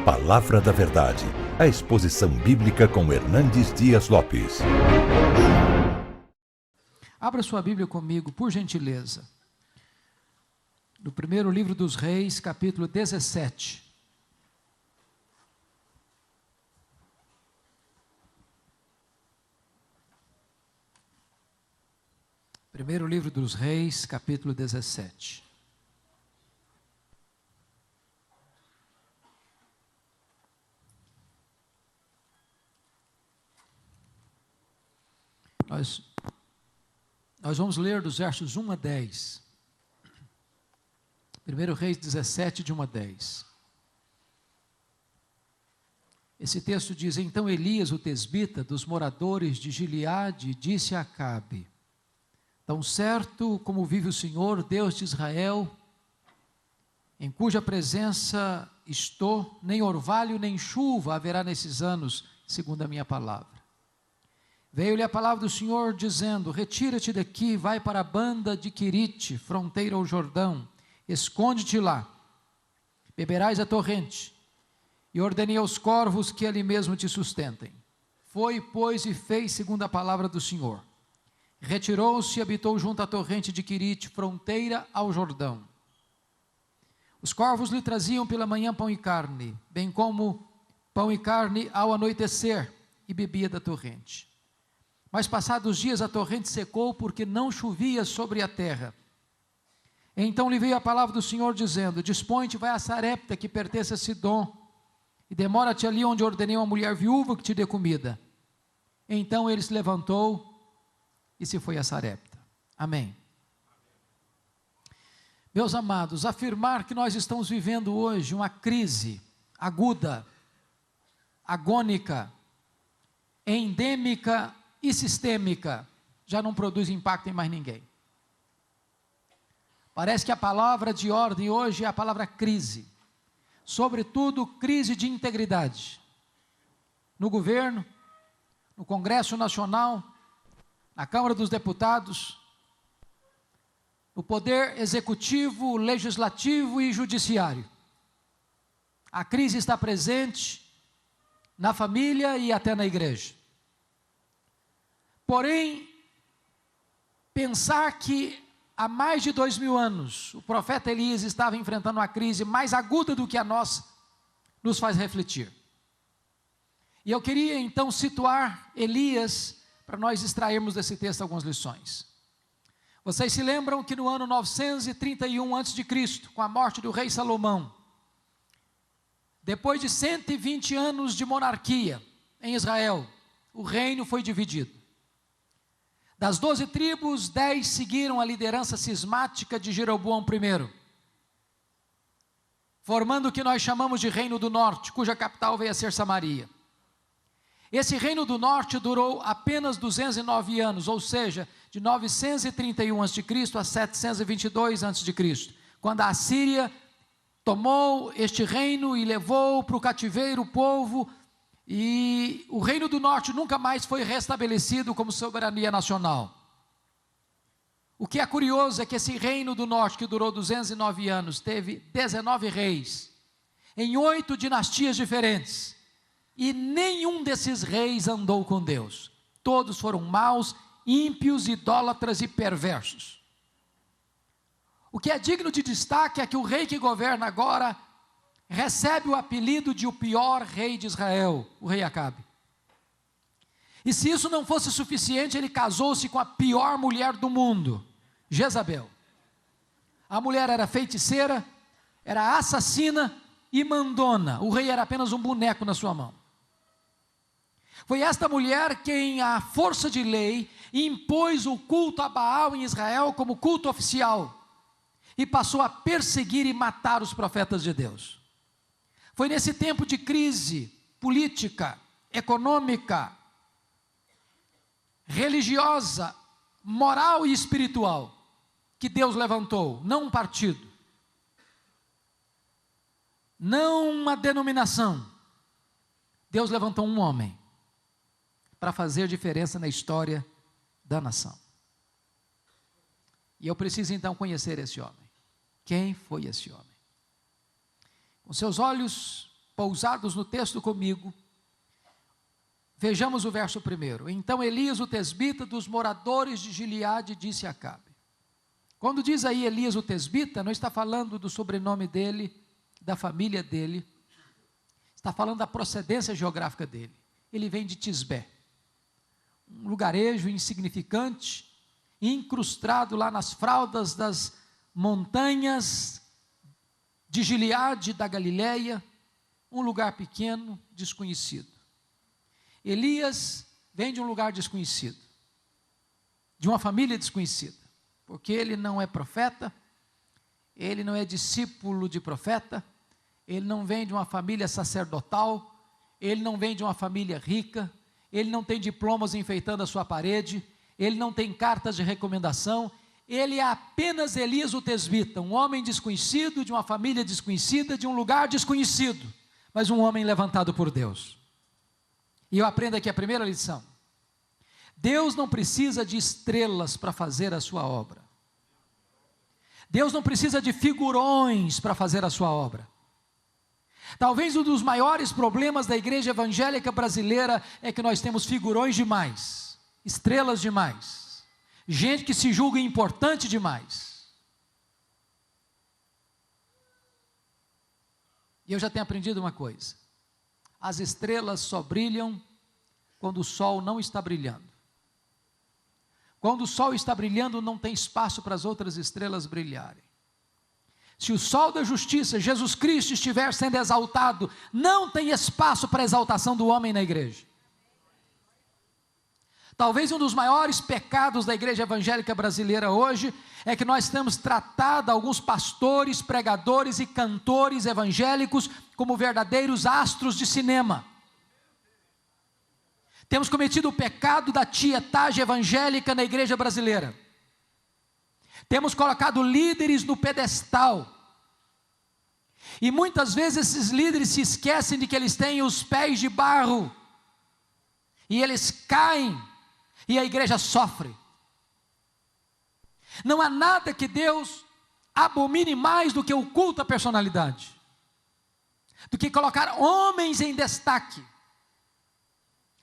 Palavra da Verdade, a exposição bíblica com Hernandes Dias Lopes. Abra sua Bíblia comigo, por gentileza. No primeiro livro dos Reis, capítulo 17. Primeiro livro dos Reis, capítulo 17. Nós vamos ler dos versos 1 a 10. 1 Reis 17, de 1 a 10. Esse texto diz: Então Elias, o tesbita, dos moradores de Gileade, disse a Acabe: Tão certo como vive o Senhor, Deus de Israel, em cuja presença estou, nem orvalho nem chuva haverá nesses anos, segundo a minha palavra. Veio-lhe a palavra do Senhor dizendo: Retira-te daqui, vai para a banda de Querite, fronteira ao Jordão, esconde-te lá, beberás a torrente, e ordenei aos corvos que ali mesmo te sustentem. Foi, pois, e fez segundo a palavra do Senhor. Retirou-se e habitou junto à torrente de Querite, fronteira ao Jordão. Os corvos lhe traziam pela manhã pão e carne, bem como pão e carne ao anoitecer, e bebia da torrente. Mas passados dias a torrente secou, porque não chovia sobre a terra. Então lhe veio a palavra do Senhor dizendo: Dispõe-te, vai a Sarepta, que pertence a Sidom, e demora-te ali onde ordenei uma mulher viúva que te dê comida. Então ele se levantou e se foi a Sarepta. Amém. Meus amados, afirmar que nós estamos vivendo hoje uma crise aguda, agônica, endêmica e sistêmica, já não produz impacto em mais ninguém. Parece que a palavra de ordem hoje é a palavra crise, sobretudo crise de integridade, no governo, no Congresso Nacional, na Câmara dos Deputados, no Poder Executivo, Legislativo e Judiciário. A crise está presente na família e até na igreja. Porém, pensar que há mais de 2000 anos o profeta Elias estava enfrentando uma crise mais aguda do que a nossa, nos faz refletir. E eu queria então situar Elias para nós extrairmos desse texto algumas lições. Vocês se lembram que no ano 931 a.C., com a morte do rei Salomão, depois de 120 anos de monarquia em Israel, o reino foi dividido. Das 12 tribos, 10 seguiram a liderança cismática de Jeroboão I, formando o que nós chamamos de Reino do Norte, cuja capital veio a ser Samaria. Esse Reino do Norte durou apenas 209 anos, ou seja, de 931 a.C. a 722 a.C., quando a Assíria tomou este reino e levou para o cativeiro o povo, e o Reino do Norte nunca mais foi restabelecido como soberania nacional. O que é curioso é que esse Reino do Norte, que durou 209 anos, teve 19 reis, em 8 dinastias diferentes, e nenhum desses reis andou com Deus. Todos foram maus, ímpios, idólatras e perversos. O que é digno de destaque é que o rei que governa agora recebe o apelido de o pior rei de Israel, o rei Acabe. E se isso não fosse suficiente, ele casou-se com a pior mulher do mundo, Jezabel. A mulher era feiticeira, era assassina e mandona. O rei era apenas um boneco na sua mão. Foi esta mulher quem, à força de lei, impôs o culto a Baal em Israel como culto oficial e passou a perseguir e matar os profetas de Deus. Foi nesse tempo de crise política, econômica, religiosa, moral e espiritual que Deus levantou, não um partido, não uma denominação. Deus levantou um homem para fazer diferença na história da nação. E eu preciso então conhecer esse homem. Quem foi esse homem? Com seus olhos pousados no texto comigo, vejamos o verso 1. Então Elias, o tesbita, dos moradores de Gileade, disse a Acabe. Quando diz aí Elias, o tesbita, não está falando do sobrenome dele, da família dele, está falando da procedência geográfica dele. Ele vem de Tisbé, um lugarejo insignificante, incrustado lá nas fraldas das montanhas de Gileade, da Galileia, um lugar pequeno, desconhecido. Elias vem de um lugar desconhecido, de uma família desconhecida, porque ele não é profeta, ele não é discípulo de profeta, ele não vem de uma família sacerdotal, ele não vem de uma família rica, ele não tem diplomas enfeitando a sua parede, ele não tem cartas de recomendação, ele é apenas Elias o tesbita, um homem desconhecido, de uma família desconhecida, de um lugar desconhecido, mas um homem levantado por Deus. E eu aprendo aqui a primeira lição: Deus não precisa de estrelas para fazer a sua obra, Deus não precisa de figurões para fazer a sua obra. Talvez um dos maiores problemas da igreja evangélica brasileira é que nós temos figurões demais, estrelas demais, gente que se julga importante demais. E eu já tenho aprendido uma coisa: as estrelas só brilham quando o sol não está brilhando. Quando o sol está brilhando, não tem espaço para as outras estrelas brilharem. Se o sol da justiça, Jesus Cristo, estiver sendo exaltado, não tem espaço para a exaltação do homem na igreja. Talvez um dos maiores pecados da igreja evangélica brasileira hoje é que nós temos tratado alguns pastores, pregadores e cantores evangélicos como verdadeiros astros de cinema. Temos cometido o pecado da tietagem evangélica na igreja brasileira. Temos colocado líderes no pedestal. E muitas vezes esses líderes se esquecem de que eles têm os pés de barro. E eles caem. E a igreja sofre. Não há nada que Deus abomine mais do que o culto à personalidade, do que colocar homens em destaque.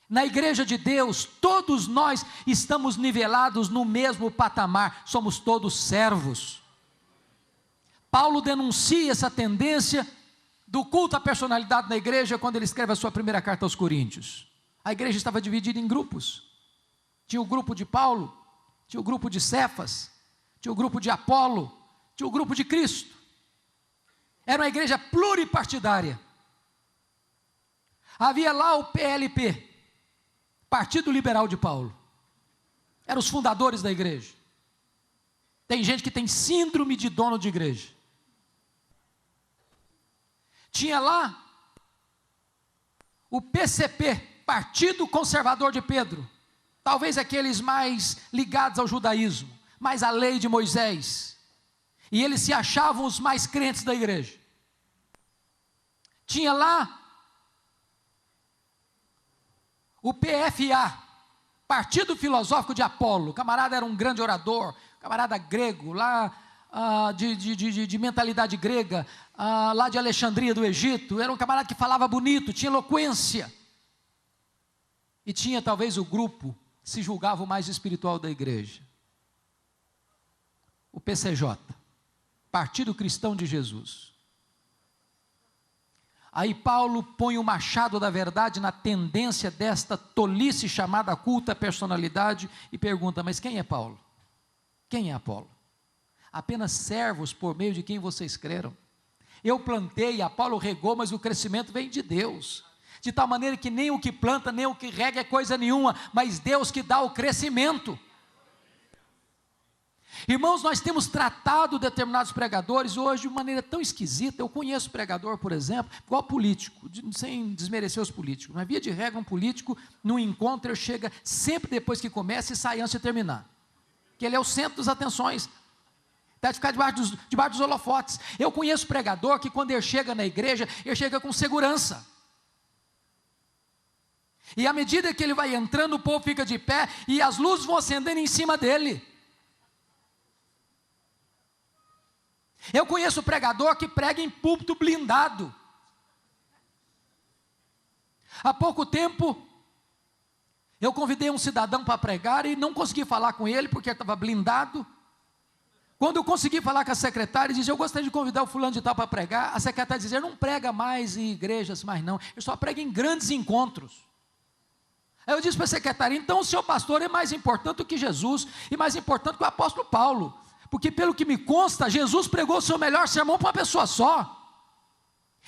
Na igreja de Deus, todos nós estamos nivelados no mesmo patamar, somos todos servos. Paulo denuncia essa tendência do culto à personalidade na igreja quando ele escreve a sua primeira carta aos Coríntios. A igreja estava dividida em grupos. Tinha o grupo de Paulo, tinha o grupo de Cefas, tinha o grupo de Apolo, tinha o grupo de Cristo. Era uma igreja pluripartidária. Havia lá o PLP, Partido Liberal de Paulo. Eram os fundadores da igreja. Tem gente que tem síndrome de dono de igreja. Tinha lá o PCP, Partido Conservador de Pedro. Talvez aqueles mais ligados ao judaísmo, mais à lei de Moisés. E eles se achavam os mais crentes da igreja. Tinha lá o PFA, Partido Filosófico de Apolo. O camarada era um grande orador, camarada grego, lá de mentalidade grega, lá de Alexandria do Egito. Era um camarada que falava bonito, tinha eloquência. E tinha talvez o grupo que se julgava o mais espiritual da igreja. O PCJ, Partido Cristão de Jesus. Aí Paulo põe o machado da verdade na tendência desta tolice chamada culto à personalidade e pergunta: mas quem é Paulo? Quem é Apolo? Apenas servos por meio de quem vocês creram. Eu plantei, Apolo regou, mas o crescimento vem de Deus. De tal maneira que nem o que planta, nem o que rega é coisa nenhuma, mas Deus que dá o crescimento. Irmãos, nós temos tratado determinados pregadores hoje de maneira tão esquisita. Eu conheço pregador, por exemplo, igual político, sem desmerecer os políticos, mas via de regra um político, num encontro, ele chega sempre depois que começa e sai antes de terminar, que ele é o centro das atenções, deve ficar debaixo dos holofotes. Eu conheço pregador que quando ele chega na igreja, ele chega com segurança, e à medida que ele vai entrando, o povo fica de pé, e as luzes vão acendendo em cima dele. Eu conheço pregador que prega em púlpito blindado. Há pouco tempo, eu convidei um cidadão para pregar e não consegui falar com ele porque estava blindado. Quando eu consegui falar com a secretária, dizia: eu gostaria de convidar o fulano de tal para pregar. A secretária dizia: não prega mais em igrejas, mais não, eu só prego em grandes encontros. Aí eu disse para a secretária: então o seu pastor é mais importante do que Jesus, e mais importante que o apóstolo Paulo, porque pelo que me consta, Jesus pregou o seu melhor sermão para uma pessoa só,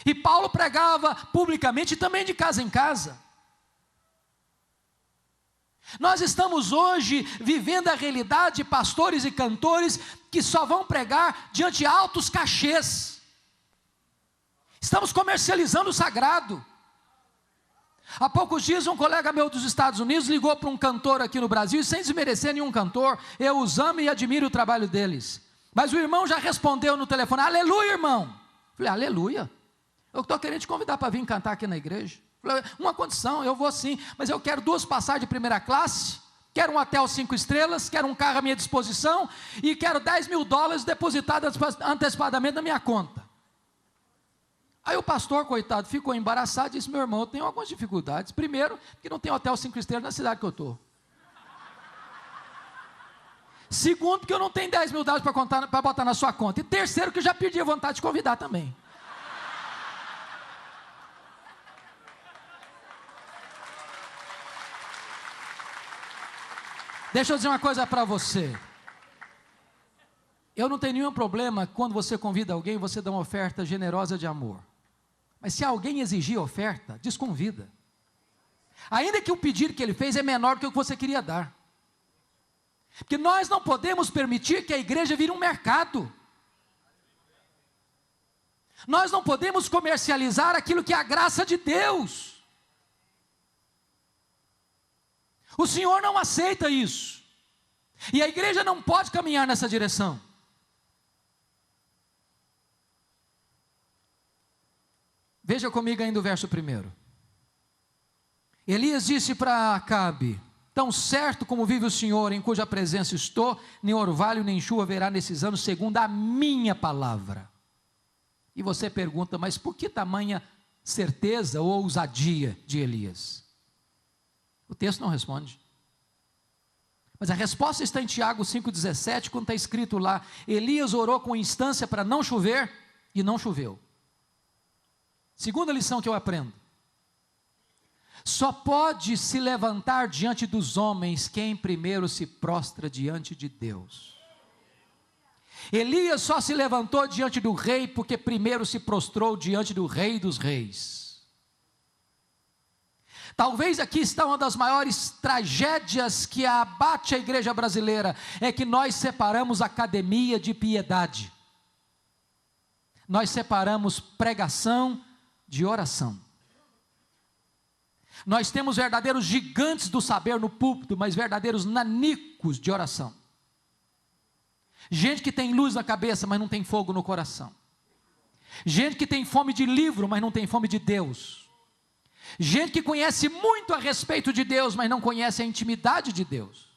e Paulo pregava publicamente e também de casa em casa. Nós estamos hoje vivendo a realidade de pastores e cantores que só vão pregar diante de altos cachês. Estamos comercializando o sagrado. Há poucos dias um colega meu dos Estados Unidos ligou para um cantor aqui no Brasil, e sem desmerecer nenhum cantor, eu os amo e admiro o trabalho deles, mas o irmão já respondeu no telefone: aleluia, irmão. Falei: aleluia, eu estou querendo te convidar para vir cantar aqui na igreja. Falei: uma condição, eu vou sim, mas eu quero 2 passagens de primeira classe, quero um hotel 5 estrelas, quero um carro à minha disposição, e quero $10 mil depositados antecipadamente na minha conta. Aí o pastor, coitado, ficou embaraçado e disse: meu irmão, eu tenho algumas dificuldades. Primeiro, que não tem hotel 5 estrelas na cidade que eu estou. Segundo, que eu não tenho $10 mil para botar na sua conta. E terceiro, que eu já perdi a vontade de convidar também. Deixa eu dizer uma coisa para você. Eu não tenho nenhum problema quando você convida alguém, você dá uma oferta generosa de amor. Mas se alguém exigir oferta, desconvida. Ainda que o pedido que ele fez é menor do que o que você queria dar. Porque nós não podemos permitir que a igreja vire um mercado. Nós não podemos comercializar aquilo que é a graça de Deus. O Senhor não aceita isso. E a igreja não pode caminhar nessa direção. Veja comigo ainda o verso 1. Elias disse para Acabe: tão certo como vive o Senhor, em cuja presença estou, nem orvalho nem chuva haverá nesses anos, segundo a minha palavra. E você pergunta: mas por que tamanha certeza ou ousadia de Elias? O texto não responde. Mas a resposta está em Tiago 5,17, quando está escrito lá: Elias orou com instância para não chover, e não choveu. Segunda lição que eu aprendo: só pode se levantar diante dos homens quem primeiro se prostra diante de Deus. Elias só se levantou diante do rei porque primeiro se prostrou diante do Rei dos Reis. Talvez aqui está uma das maiores tragédias que abate a igreja brasileira, é que nós separamos academia de piedade. Nós separamos pregação de oração. Nós temos verdadeiros gigantes do saber no púlpito, mas verdadeiros nanicos de oração. Gente que tem luz na cabeça, mas não tem fogo no coração. Gente que tem fome de livro, mas não tem fome de Deus. Gente que conhece muito a respeito de Deus, mas não conhece a intimidade de Deus.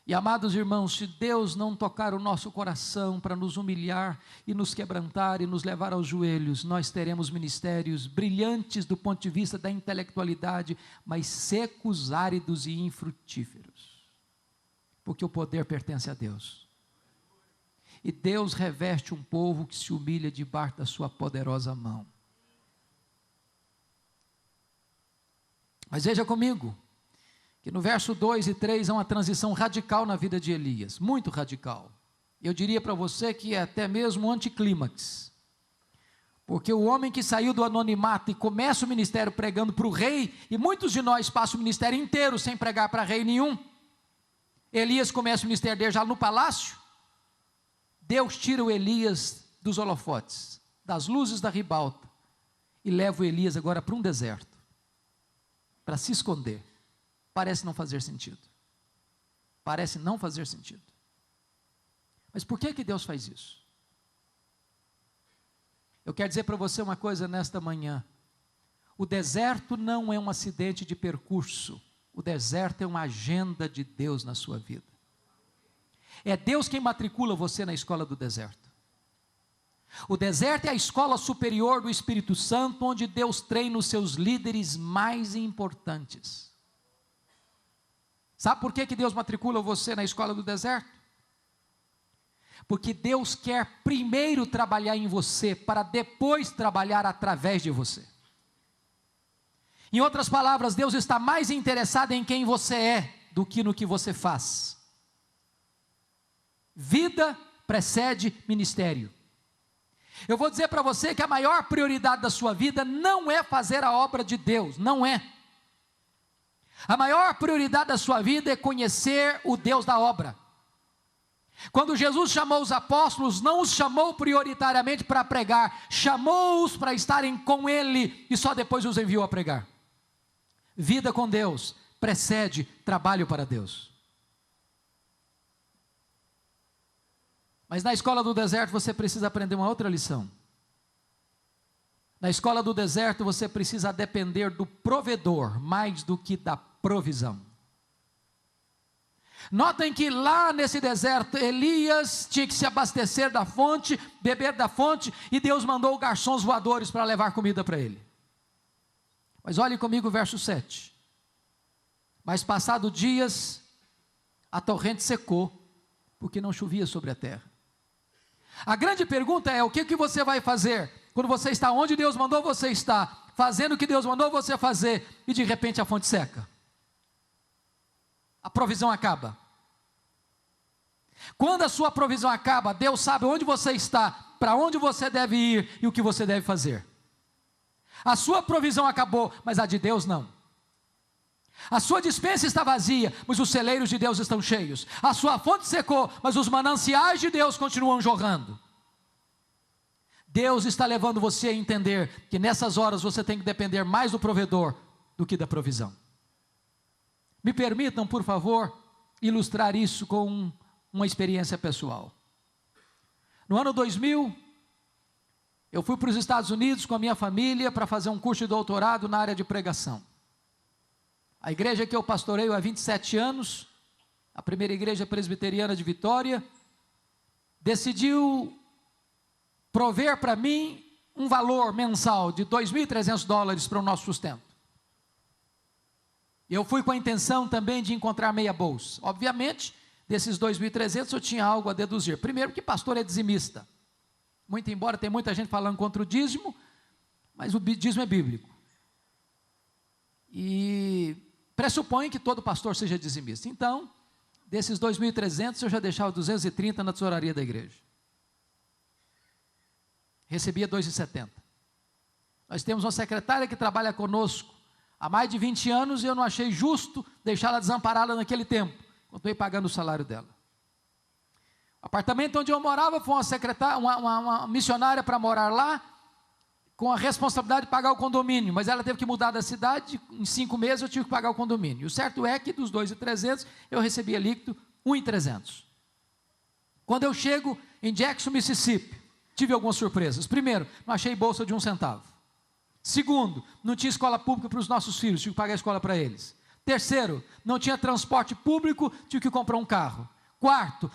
E amados irmãos, se Deus não tocar o nosso coração para nos humilhar e nos quebrantar e nos levar aos joelhos, nós teremos ministérios brilhantes do ponto de vista da intelectualidade, mas secos, áridos e infrutíferos, porque o poder pertence a Deus. E Deus reveste um povo que se humilha debaixo da sua poderosa mão. Mas veja comigo, que no verso 2 e 3 há uma transição radical na vida de Elias, muito radical. Eu diria para você que é até mesmo um anticlímax. Porque o homem que saiu do anonimato e começa o ministério pregando para o rei, e muitos de nós passam o ministério inteiro sem pregar para rei nenhum. Elias começa o ministério dele já no palácio. Deus tira o Elias dos holofotes, das luzes da ribalta, e leva o Elias agora para um deserto, para se esconder. Parece não fazer sentido. Parece não fazer sentido. Mas por que Deus faz isso? Eu quero dizer para você uma coisa nesta manhã. O deserto não é um acidente de percurso. O deserto é uma agenda de Deus na sua vida. É Deus quem matricula você na escola do deserto. O deserto é a escola superior do Espírito Santo, onde Deus treina os seus líderes mais importantes. Sabe por que Deus matricula você na escola do deserto? Porque Deus quer primeiro trabalhar em você, para depois trabalhar através de você. Em outras palavras, Deus está mais interessado em quem você é, do que no que você faz. Vida precede ministério. Eu vou dizer para você que a maior prioridade da sua vida não é fazer a obra de Deus, não é. A maior prioridade da sua vida é conhecer o Deus da obra. Quando Jesus chamou os apóstolos, não os chamou prioritariamente para pregar, chamou-os para estarem com Ele e só depois os enviou a pregar. Vida com Deus precede trabalho para Deus. Mas na escola do deserto você precisa aprender uma outra lição. Na escola do deserto você precisa depender do provedor mais do que da provisão. Notem que lá nesse deserto Elias tinha que se abastecer da fonte, beber da fonte, e Deus mandou garçons voadores para levar comida para ele. Mas olhe comigo o verso 7. Mas passado dias, a torrente secou, porque não chovia sobre a terra. A grande pergunta é: o que você vai fazer quando você está onde Deus mandou você estar, fazendo o que Deus mandou você fazer, e de repente a fonte seca? A provisão acaba. Quando a sua provisão acaba, Deus sabe onde você está, para onde você deve ir e o que você deve fazer. A sua provisão acabou, mas a de Deus não. A sua despensa está vazia, mas os celeiros de Deus estão cheios. A sua fonte secou, mas os mananciais de Deus continuam jorrando. Deus está levando você a entender que nessas horas você tem que depender mais do provedor do que da provisão. Me permitam, por favor, ilustrar isso com uma experiência pessoal. No ano 2000, eu fui para os Estados Unidos com a minha família para fazer um curso de doutorado na área de pregação. A igreja que eu pastoreio há 27 anos, a primeira igreja presbiteriana de Vitória, decidiu prover para mim um valor mensal de $2.300 para o nosso sustento. Eu fui com a intenção também de encontrar meia bolsa. Obviamente, desses 2.300 eu tinha algo a deduzir. Primeiro que pastor é dizimista. Muito embora tem muita gente falando contra o dízimo, mas o dízimo é bíblico. E pressupõe que todo pastor seja dizimista. Então, desses 2.300 eu já deixava 230 na tesouraria da igreja. Recebia 2,70. Nós temos uma secretária que trabalha conosco há mais de 20 anos e eu não achei justo deixá-la desamparada naquele tempo. Continuei pagando o salário dela. O apartamento onde eu morava foi uma secretária, uma missionária para morar lá, com a responsabilidade de pagar o condomínio, mas ela teve que mudar da cidade, em 5 meses eu tive que pagar o condomínio. O certo é que dos 2.300 eu recebia líquido 1.300. Quando eu chego em Jackson, Mississippi, tive algumas surpresas. Primeiro, não achei bolsa de 1 centavo. Segundo, não tinha escola pública para os nossos filhos, tive que pagar a escola para eles. Terceiro, não tinha transporte público, tive que comprar um carro. Quarto,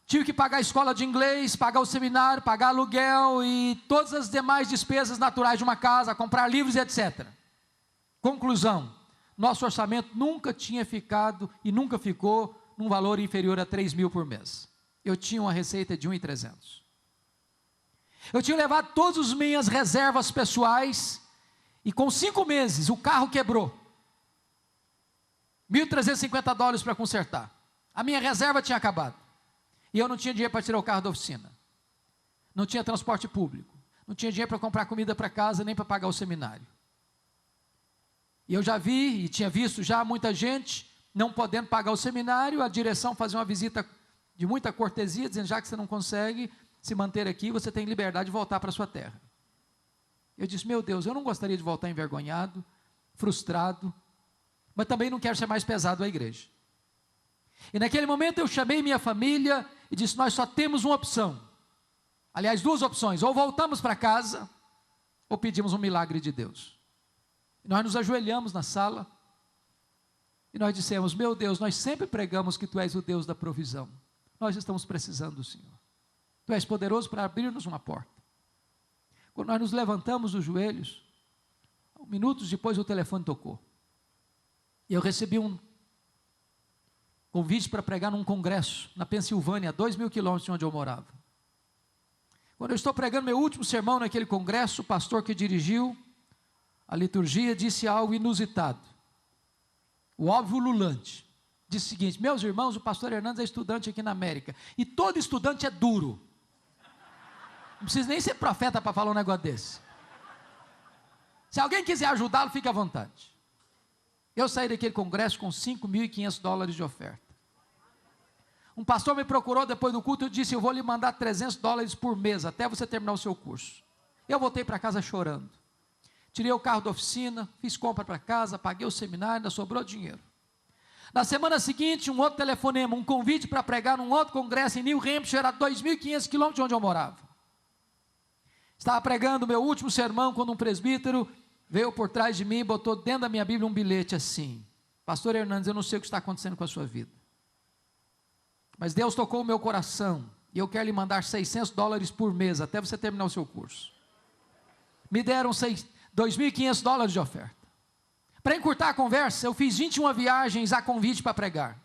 tive que pagar a escola de inglês, pagar o seminário, pagar aluguel e todas as demais despesas naturais de uma casa, comprar livros e etc. Conclusão, nosso orçamento nunca tinha ficado e nunca ficou num valor inferior a 3.000 por mês. Eu tinha uma receita de 1.300. Eu tinha levado todas as minhas reservas pessoais e com 5 meses o carro quebrou. $1.350 para consertar. A minha reserva tinha acabado. E eu não tinha dinheiro para tirar o carro da oficina. Não tinha transporte público. Não tinha dinheiro para comprar comida para casa, nem para pagar o seminário. E eu já vi, e tinha visto já muita gente não podendo pagar o seminário, a direção fazia uma visita de muita cortesia, dizendo: já que você não consegue se manter aqui, você tem liberdade de voltar para a sua terra. Eu disse: meu Deus, eu não gostaria de voltar envergonhado, frustrado, mas também não quero ser mais pesado à igreja. E naquele momento eu chamei minha família e disse: nós só temos uma opção. Aliás, 2 opções: ou voltamos para casa, ou pedimos um milagre de Deus. E nós nos ajoelhamos na sala, e nós dissemos: meu Deus, nós sempre pregamos que Tu és o Deus da provisão. Nós estamos precisando do Senhor. Tu és poderoso para abrir-nos uma porta. Quando nós nos levantamos dos joelhos, minutos depois o telefone tocou. E eu recebi um convite para pregar num congresso, na Pensilvânia, a 2.000 quilômetros de onde eu morava. Quando eu estou pregando meu último sermão naquele congresso, o pastor que dirigiu a liturgia disse algo inusitado. O óbvio ululante. Disse o seguinte: meus irmãos, o pastor Hernandes é estudante aqui na América, e todo estudante é duro. Não precisa nem ser profeta para falar um negócio desse. Se alguém quiser ajudá-lo, fique à vontade. Eu saí daquele congresso com $5.500 de oferta. Um pastor me procurou depois do culto e disse: eu vou lhe mandar $300 por mês, até você terminar o seu curso. Eu voltei para casa chorando. Tirei o carro da oficina, fiz compra para casa, paguei o seminário, ainda sobrou dinheiro. Na semana seguinte, um outro telefonema, um convite para pregar num outro congresso em New Hampshire, a 2.500 quilômetros de onde eu morava. Estava pregando o meu último sermão, quando um presbítero veio por trás de mim e botou dentro da minha Bíblia um bilhete assim: pastor Hernandes, eu não sei o que está acontecendo com a sua vida, mas Deus tocou o meu coração, e eu quero lhe mandar $600 por mês, até você terminar o seu curso. Me deram $2.500 de oferta. Para encurtar a conversa, eu fiz 21 viagens a convite para pregar,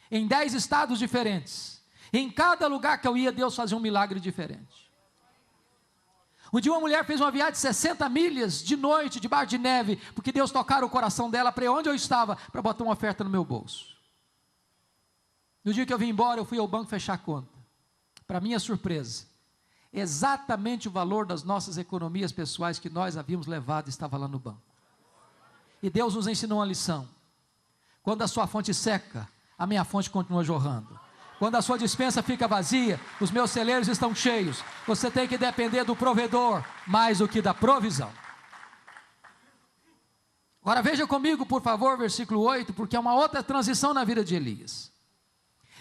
em 10 estados diferentes. Em cada lugar que eu ia, Deus fazia um milagre diferente. Um dia uma mulher fez uma viagem de 60 milhas de noite, debaixo de neve, porque Deus tocara o coração dela para onde eu estava, para botar uma oferta no meu bolso. No dia que eu vim embora, eu fui ao banco fechar a conta. Para minha surpresa, exatamente o valor das nossas economias pessoais que nós havíamos levado estava lá no banco. E Deus nos ensinou uma lição: quando a sua fonte seca, a minha fonte continua jorrando. Quando a sua despensa fica vazia, os meus celeiros estão cheios. Você tem que depender do provedor mais do que da provisão. Agora veja comigo, por favor, versículo 8, porque é uma outra transição na vida de Elias.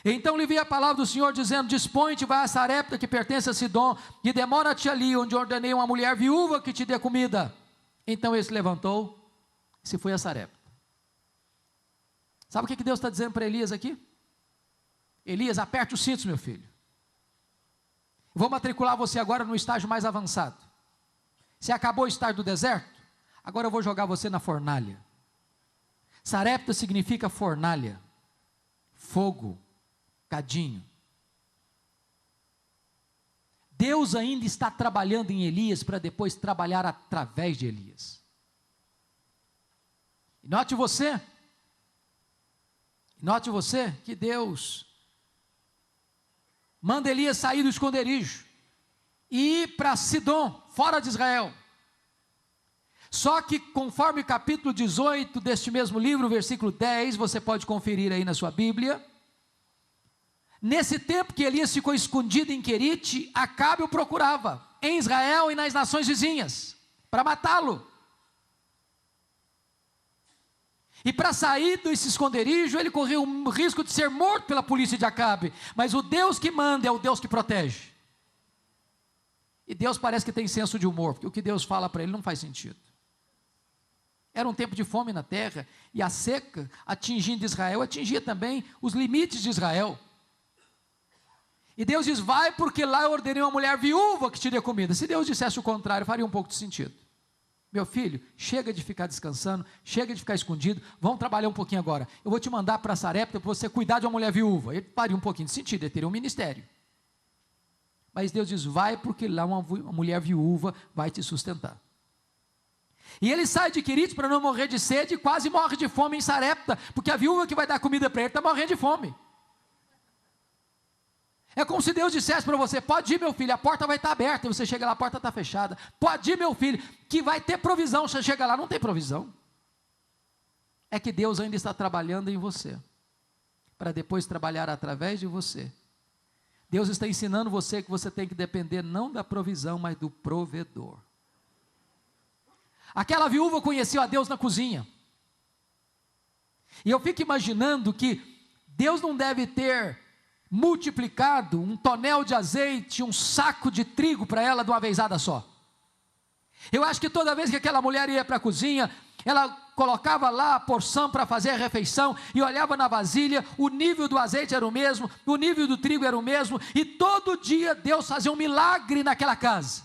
Então lhe veio a palavra do Senhor dizendo: dispõe-te, vai a Sarepta, que pertence a Sidom, e demora-te ali, onde ordenei uma mulher viúva que te dê comida. Então ele se levantou e se foi a Sarepta. Sabe o que Deus está dizendo para Elias aqui? Elias, aperte os cintos, meu filho. Vou matricular você agora no estágio mais avançado. Você acabou o estágio do deserto? Agora eu vou jogar você na fornalha. Sarepta significa fornalha, fogo, cadinho. Deus ainda está trabalhando em Elias para depois trabalhar através de Elias. E note você que Deus manda Elias sair do esconderijo e ir para Sidom, fora de Israel. Só que conforme o capítulo 18 deste mesmo livro, versículo 10, você pode conferir aí na sua Bíblia, nesse tempo que Elias ficou escondido em Querite, Acabe o procurava, em Israel e nas nações vizinhas, para matá-lo. E para sair desse esconderijo, ele correu o risco de ser morto pela polícia de Acabe. Mas o Deus que manda é o Deus que protege. E Deus parece que tem senso de humor, porque o que Deus fala para ele não faz sentido. Era um tempo de fome na terra, e a seca atingindo Israel, atingia também os limites de Israel. E Deus diz: vai, porque lá eu ordenei uma mulher viúva que te dê comida. Se Deus dissesse o contrário, faria um pouco de sentido. Meu filho, chega de ficar descansando, chega de ficar escondido, vamos trabalhar um pouquinho agora. Eu vou te mandar para Sarepta para você cuidar de uma mulher viúva. Ele faria um pouquinho de sentido, ele teria um ministério. Mas Deus diz: vai, porque lá uma mulher viúva vai te sustentar. E ele sai de Querite para não morrer de sede e quase morre de fome em Sarepta, porque a viúva que vai dar comida para ele está morrendo de fome. É como se Deus dissesse para você: pode ir, meu filho, a porta vai estar aberta. E você chega lá, a porta está fechada. Pode ir, meu filho, que vai ter provisão. Você chega lá, não tem provisão. É que Deus ainda está trabalhando em você, para depois trabalhar através de você. Deus está ensinando você que você tem que depender não da provisão, mas do provedor. Aquela viúva conheceu a Deus na cozinha. E eu fico imaginando que Deus não deve ter multiplicado um tonel de azeite, um saco de trigo para ela de uma vezada só. Eu acho que toda vez que aquela mulher ia para a cozinha, ela colocava lá a porção para fazer a refeição e olhava na vasilha, o nível do azeite era o mesmo, o nível do trigo era o mesmo, e todo dia Deus fazia um milagre naquela casa.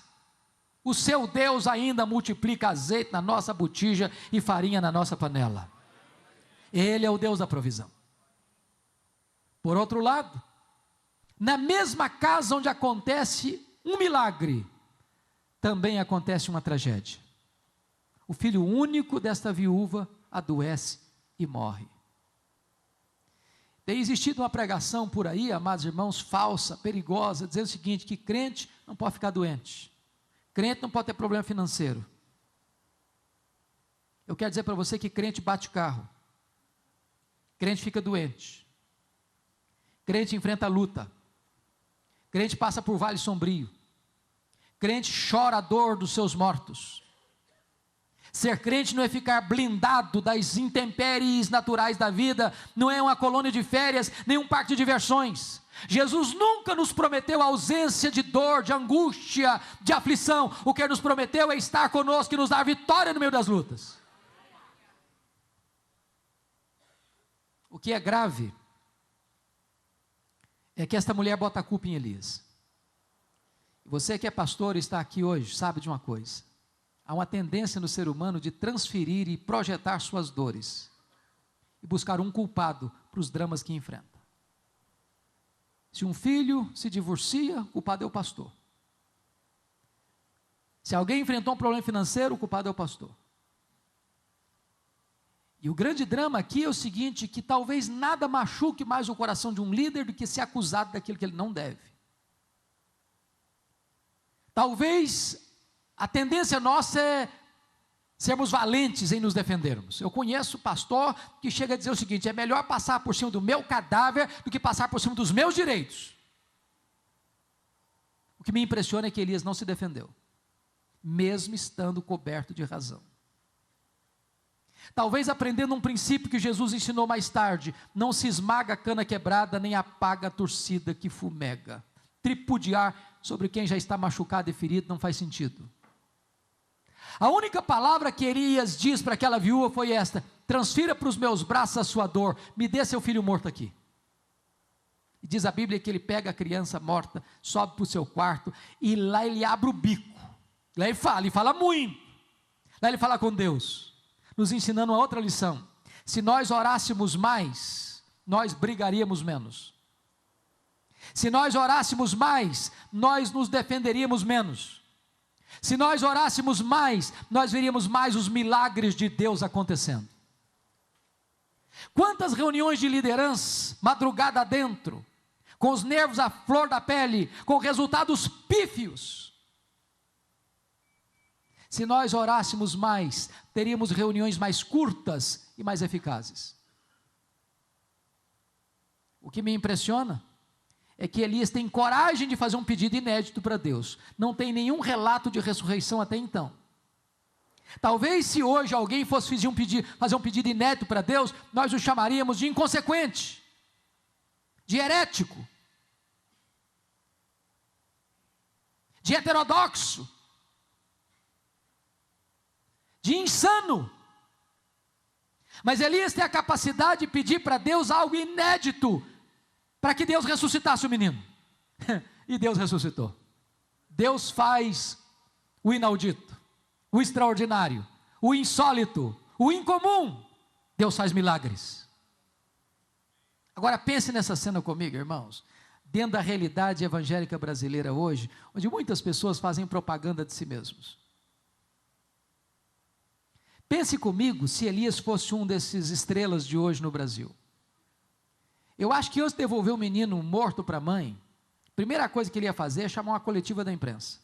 O seu Deus ainda multiplica azeite na nossa botija e farinha na nossa panela. Ele é o Deus da provisão. Por outro lado, na mesma casa onde acontece um milagre, também acontece uma tragédia. O filho único desta viúva adoece e morre. Tem existido uma pregação por aí, amados irmãos, falsa, perigosa, dizendo o seguinte, que crente não pode ficar doente, crente não pode ter problema financeiro. Eu quero dizer para você que crente bate carro, crente fica doente, crente enfrenta luta, crente passa por vale sombrio, crente chora a dor dos seus mortos. Ser crente não é ficar blindado das intempéries naturais da vida, não é uma colônia de férias, nem um parque de diversões. Jesus nunca nos prometeu ausência de dor, de angústia, de aflição. O que Ele nos prometeu é estar conosco e nos dar vitória no meio das lutas. O que é grave é que esta mulher bota a culpa em Elias. Você que é pastor e está aqui hoje, sabe de uma coisa. Há uma tendência no ser humano de transferir e projetar suas dores e buscar um culpado para os dramas que enfrenta. Se um filho se divorcia, o culpado é o pastor. Se alguém enfrentou um problema financeiro, o culpado é o pastor. E o grande drama aqui é o seguinte, que talvez nada machuque mais o coração de um líder do que ser acusado daquilo que ele não deve. Talvez a tendência nossa é sermos valentes em nos defendermos. Eu conheço pastor que chega a dizer o seguinte, é melhor passar por cima do meu cadáver do que passar por cima dos meus direitos. O que me impressiona é que Elias não se defendeu, mesmo estando coberto de razão. Talvez aprendendo um princípio que Jesus ensinou mais tarde, não se esmaga a cana quebrada, nem apaga a torcida que fumega. Tripudiar sobre quem já está machucado e ferido não faz sentido. A única palavra que Elias diz para aquela viúva foi esta, transfira para os meus braços a sua dor, me dê seu filho morto aqui. E diz a Bíblia que ele pega a criança morta, sobe para o seu quarto, e lá ele abre o bico, lá ele fala muito, lá ele fala com Deus, nos ensinando uma outra lição, se nós orássemos mais, nós brigaríamos menos, se nós orássemos mais, nós nos defenderíamos menos, se nós orássemos mais, nós veríamos mais os milagres de Deus acontecendo. Quantas reuniões de liderança, madrugada adentro, com os nervos à flor da pele, com resultados pífios. Se nós orássemos mais, teríamos reuniões mais curtas e mais eficazes. O que me impressiona é que Elias tem coragem de fazer um pedido inédito para Deus. Não tem nenhum relato de ressurreição até então. Talvez se hoje alguém fosse fazer um pedido inédito para Deus, nós o chamaríamos de inconsequente, de herético, de heterodoxo, de insano. Mas Elias tem a capacidade de pedir para Deus algo inédito, para que Deus ressuscitasse o menino. E Deus ressuscitou. Deus faz o inaudito, o extraordinário, o insólito, o incomum. Deus faz milagres. Agora pense nessa cena comigo, irmãos. Dentro da realidade evangélica brasileira hoje, onde muitas pessoas fazem propaganda de si mesmos. Pense comigo se Elias fosse um desses estrelas de hoje no Brasil. Eu acho que antes de devolver o menino morto para a mãe, a primeira coisa que ele ia fazer é chamar uma coletiva da imprensa.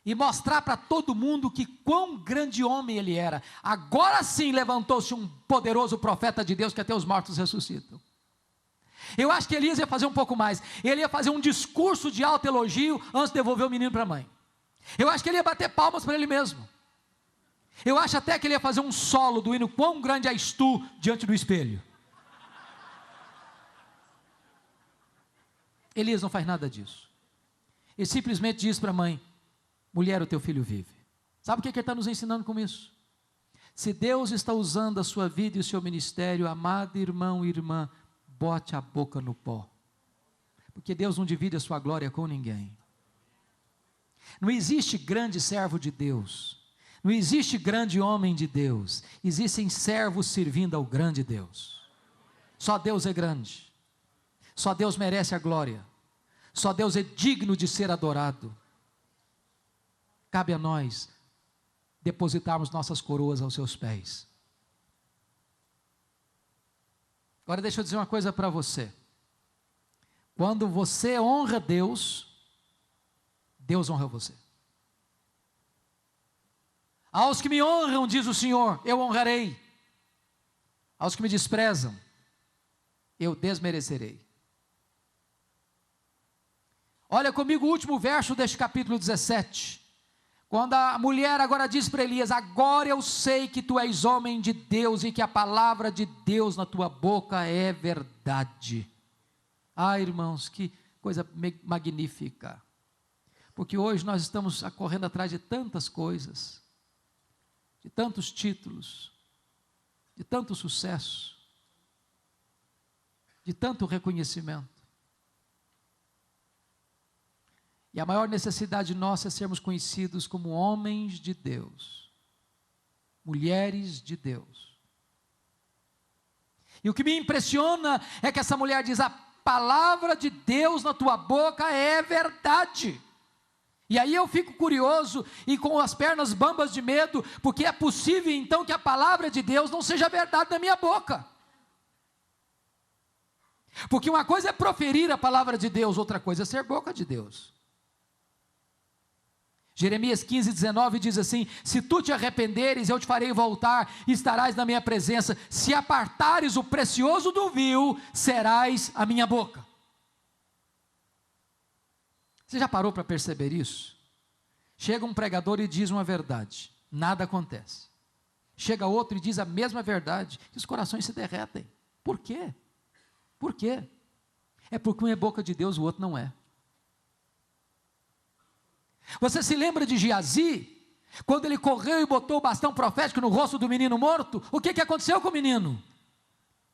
E mostrar para todo mundo que quão grande homem ele era. Agora sim levantou-se um poderoso profeta de Deus que até os mortos ressuscitam. Eu acho que Elias ia fazer um pouco mais. Ele ia fazer um discurso de alto elogio antes de devolver o menino para a mãe. Eu acho que ele ia bater palmas para ele mesmo. Eu acho até que ele ia fazer um solo do hino Quão Grande És Tu diante do espelho. Elias não faz nada disso. Ele simplesmente diz para a mãe, mulher, o teu filho vive. Sabe o que ele está nos ensinando com isso? Se Deus está usando a sua vida e o seu ministério, amado irmão e irmã, bote a boca no pó. Porque Deus não divide a sua glória com ninguém. Não existe grande servo de Deus, não existe grande homem de Deus, existem servos servindo ao grande Deus. Só Deus é grande, só Deus merece a glória, só Deus é digno de ser adorado. Cabe a nós depositarmos nossas coroas aos seus pés. Agora deixa eu dizer uma coisa para você. Quando você honra Deus, Deus honra você. Aos que me honram, diz o Senhor, eu honrarei. Aos que me desprezam, eu desmerecerei. Olha comigo o último verso deste capítulo 17. Quando a mulher agora diz para Elias: agora eu sei que tu és homem de Deus e que a palavra de Deus na tua boca é verdade. Ah, irmãos, que coisa magnífica. Porque hoje nós estamos correndo atrás de tantas coisas, de tantos títulos, de tanto sucesso, de tanto reconhecimento. E a maior necessidade nossa é sermos conhecidos como homens de Deus, mulheres de Deus. E o que me impressiona é que essa mulher diz: a palavra de Deus na tua boca é verdade. E aí eu fico curioso e com as pernas bambas de medo, porque é possível então que a palavra de Deus não seja verdade na minha boca. Porque uma coisa é proferir a palavra de Deus, outra coisa é ser boca de Deus. Jeremias 15:19 diz assim: se tu te arrependeres, eu te farei voltar e estarás na minha presença. Se apartares o precioso do vil, serás a minha boca. Você já parou para perceber isso? Chega um pregador e diz uma verdade, nada acontece. Chega outro e diz a mesma verdade, e os corações se derretem. Por quê? Por quê? É porque um é boca de Deus, o outro não é. Você se lembra de Geazi? Quando ele correu e botou o bastão profético no rosto do menino morto, o que aconteceu com o menino?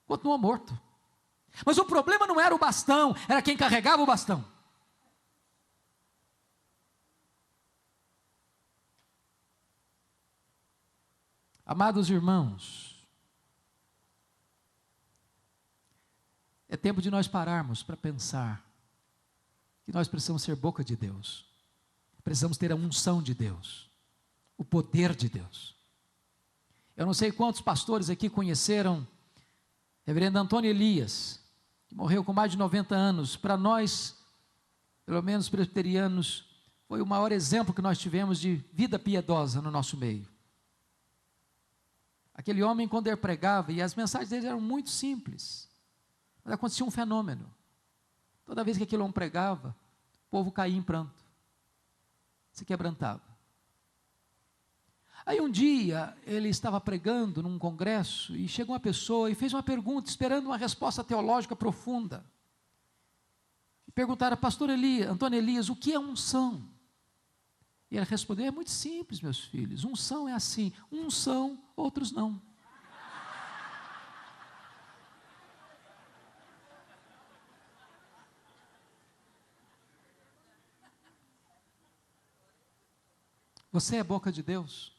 Continuou morto. Mas o problema não era o bastão, era quem carregava o bastão. Amados irmãos, é tempo de nós pararmos para pensar que nós precisamos ser boca de Deus. Precisamos ter a unção de Deus, o poder de Deus. Eu não sei quantos pastores aqui conheceram reverendo Antônio Elias, que morreu com mais de 90 anos. Para nós, pelo menos presbiterianos, foi o maior exemplo que nós tivemos de vida piedosa no nosso meio. Aquele homem, quando ele pregava, e as mensagens dele eram muito simples, mas acontecia um fenômeno. Toda vez que aquele homem pregava, o povo caía em pranto, se quebrantava. Aí um dia, ele estava pregando num congresso, e chegou uma pessoa e fez uma pergunta, esperando uma resposta teológica profunda. E perguntaram: pastor Elias, Antônio Elias, o que é unção? E ele respondeu: é muito simples, meus filhos, unção é assim, uns são, outros não. Você é boca de Deus?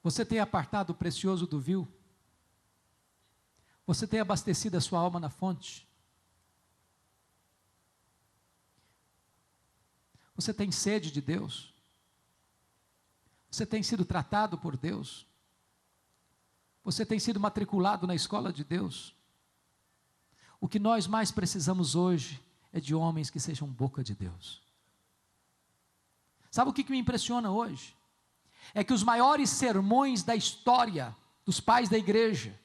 Você tem apartado o precioso do vil? Você tem abastecido a sua alma na fonte? Você tem sede de Deus? Você tem sido tratado por Deus? Você tem sido matriculado na escola de Deus? O que nós mais precisamos hoje é de homens que sejam boca de Deus. Sabe o que me impressiona hoje? É que os maiores sermões da história dos pais da igreja,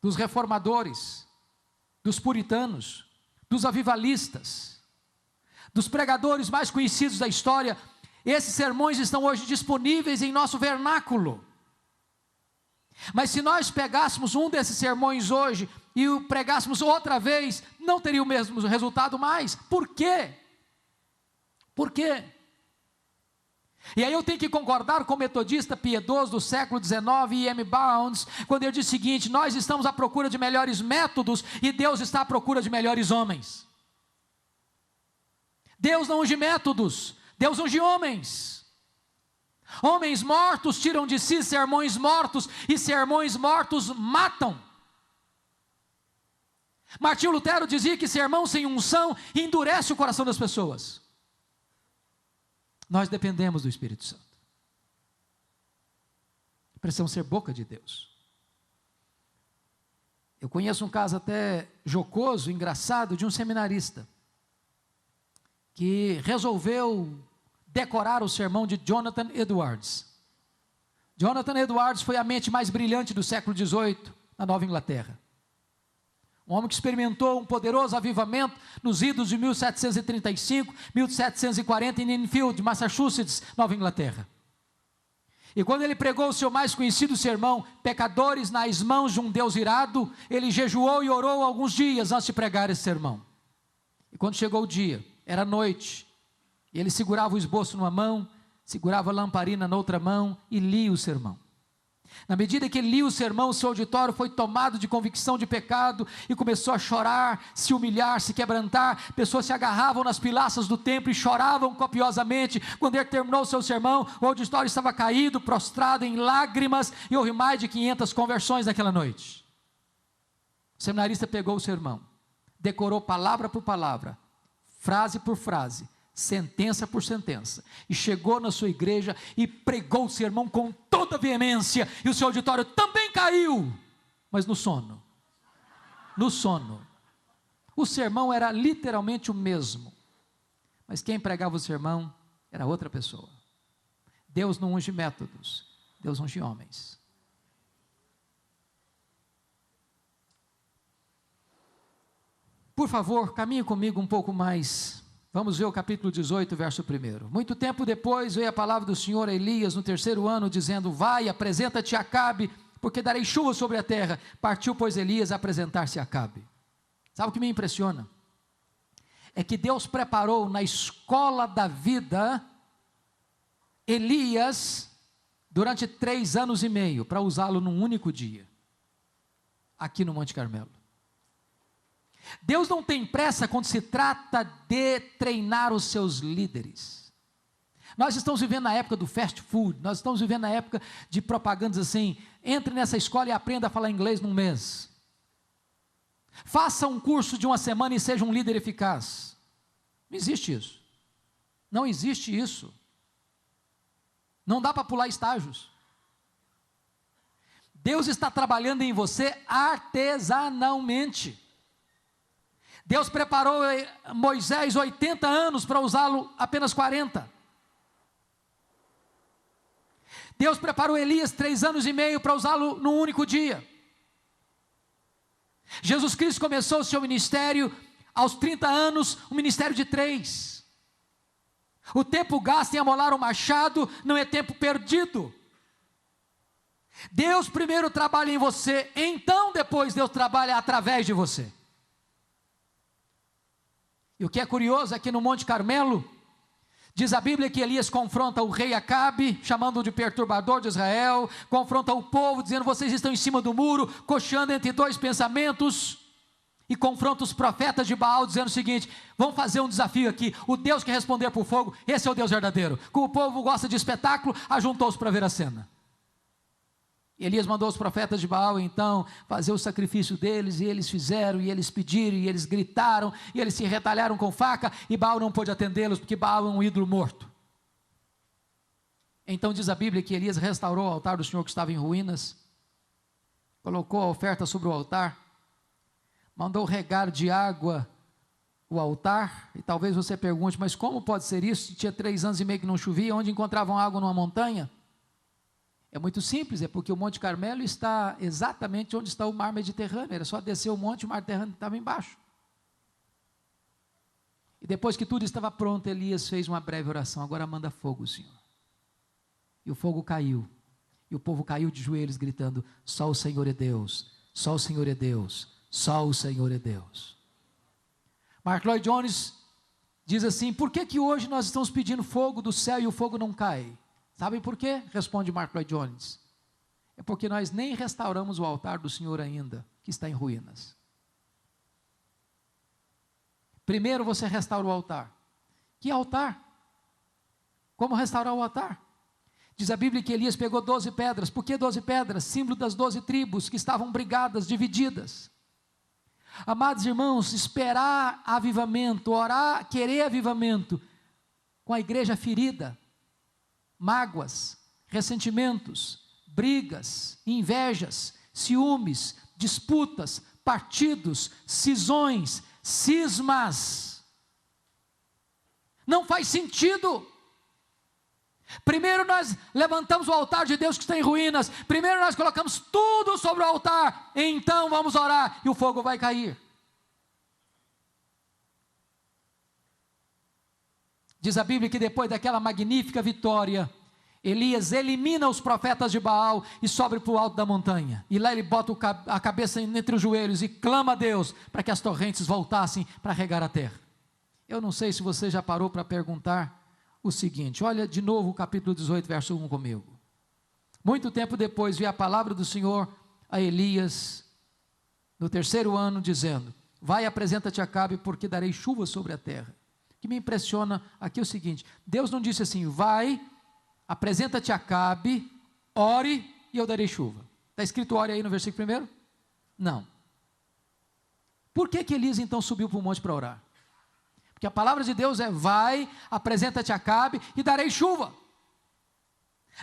dos reformadores, dos puritanos, dos avivalistas, dos pregadores mais conhecidos da história, esses sermões estão hoje disponíveis em nosso vernáculo. Mas se nós pegássemos um desses sermões hoje e o pregássemos outra vez, não teria o mesmo resultado mais. Por quê? Por quê? E aí eu tenho que concordar com o metodista piedoso do século XIX, E.M. Bounds, quando ele diz o seguinte: nós estamos à procura de melhores métodos e Deus está à procura de melhores homens. Deus não unge métodos, Deus unge homens. Homens mortos tiram de si sermões mortos, e sermões mortos matam. Martinho Lutero dizia que sermão sem unção endurece o coração das pessoas. Nós dependemos do Espírito Santo. Precisamos ser boca de Deus. Eu conheço um caso até jocoso, engraçado, de um seminarista que resolveu decorar o sermão de Jonathan Edwards. Jonathan Edwards foi a mente mais brilhante do século XVIII na Nova Inglaterra. Um homem que experimentou um poderoso avivamento nos idos de 1735, 1740 em Enfield, Massachusetts, Nova Inglaterra. E quando ele pregou o seu mais conhecido sermão, Pecadores nas mãos de um Deus irado, ele jejuou e orou alguns dias antes de pregar esse sermão. E quando chegou o dia, era noite, e ele segurava o esboço numa mão, segurava a lamparina na outra mão e lia o sermão. Na medida que ele lia o sermão, o seu auditório foi tomado de convicção de pecado e começou a chorar, se humilhar, se quebrantar. Pessoas se agarravam nas pilastras do templo e choravam copiosamente. Quando ele terminou o seu sermão, o auditório estava caído, prostrado em lágrimas, e houve mais de 500 conversões naquela noite. O seminarista pegou o sermão, decorou palavra por palavra, frase por frase, sentença por sentença, e chegou na sua igreja e pregou o sermão com toda veemência, e o seu auditório também caiu, mas no sono. O sermão era literalmente o mesmo, mas quem pregava o sermão era outra pessoa. Deus não unge métodos, Deus unge homens. Por favor, caminhe comigo um pouco mais. Vamos ver o capítulo 18, verso 1. Muito tempo depois veio a palavra do Senhor a Elias no 3º ano, dizendo: vai, apresenta-te a Acabe, porque darei chuva sobre a terra. Partiu, pois, Elias a apresentar-se a Acabe. Sabe o que me impressiona? É que Deus preparou na escola da vida Elias durante 3 anos e meio, para usá-lo num único dia, aqui no Monte Carmelo. Deus não tem pressa quando se trata de treinar os seus líderes. Nós estamos vivendo na época do fast food, nós estamos vivendo na época de propagandas assim: entre nessa escola e aprenda a falar inglês num mês. Faça um curso de 1 semana e seja um líder eficaz. Não existe isso. Não existe isso. Não dá para pular estágios. Deus está trabalhando em você artesanalmente. Deus preparou Moisés 80 anos para usá-lo apenas 40. Deus preparou Elias 3 anos e meio para usá-lo num único dia. Jesus Cristo começou o seu ministério aos 30 anos, um ministério de 3. O tempo gasto em amolar o machado não é tempo perdido. Deus primeiro trabalha em você, então depois Deus trabalha através de você. E o que é curioso é que no Monte Carmelo, diz a Bíblia que Elias confronta o rei Acabe, chamando-o de perturbador de Israel, confronta o povo, dizendo: vocês estão em cima do muro, cocheando entre 2 pensamentos, e confronta os profetas de Baal, dizendo o seguinte: vamos fazer um desafio aqui, o Deus que responder por fogo, esse é o Deus verdadeiro. Como o povo gosta de espetáculo, ajuntou-os para ver a cena. Elias mandou os profetas de Baal, então, fazer o sacrifício deles, e eles fizeram, e eles pediram, e eles gritaram, e eles se retalharam com faca, e Baal não pôde atendê-los, porque Baal é um ídolo morto. Então diz a Bíblia que Elias restaurou o altar do Senhor que estava em ruínas, colocou a oferta sobre o altar, mandou regar de água o altar, e talvez você pergunte: mas como pode ser isso, se tinha 3 anos e meio que não chovia, onde encontravam água numa montanha? É muito simples, é porque o Monte Carmelo está exatamente onde está o mar Mediterrâneo, era só descer o monte e o mar Mediterrâneo estava embaixo. E depois que tudo estava pronto, Elias fez uma breve oração: agora manda fogo, Senhor. E o fogo caiu, e o povo caiu de joelhos gritando: só o Senhor é Deus, só o Senhor é Deus, só o Senhor é Deus. Mark Lloyd Jones diz assim: por que hoje nós estamos pedindo fogo do céu e o fogo não cai? Sabem por quê? Responde Mark Lloyd Jones: é porque nós nem restauramos o altar do Senhor ainda, que está em ruínas. Primeiro você restaura o altar, Que altar? Como restaurar o altar? Diz a Bíblia que Elias pegou 12 pedras. Por que 12 pedras? Símbolo das 12 tribos que estavam brigadas, divididas. Amados irmãos, esperar avivamento, orar, querer avivamento, com a igreja ferida, mágoas, ressentimentos, brigas, invejas, ciúmes, disputas, partidos, cisões, cismas. Não faz sentido. Primeiro nós levantamos o altar de Deus que está em ruínas. Primeiro nós colocamos tudo sobre o altar. Então vamos orar e o fogo vai cair. Diz a Bíblia que depois daquela magnífica vitória, Elias elimina os profetas de Baal e sobe para o alto da montanha. E lá ele bota a cabeça entre os joelhos e clama a Deus para que as torrentes voltassem para regar a terra. Eu não sei se você já parou para perguntar o seguinte, olha de novo o capítulo 18, verso 1 comigo. Muito tempo depois veio a palavra do Senhor a Elias, no 3º ano, dizendo, vai, apresenta-te a Acabe, porque darei chuva sobre a terra. O que me impressiona aqui é o seguinte, Deus não disse assim, vai, apresenta-te a Acabe, ore e eu darei chuva. Está escrito ore aí no versículo 1? Não. Por que Elias então subiu para o monte para orar? Porque a palavra de Deus é, vai, apresenta-te a Acabe e darei chuva.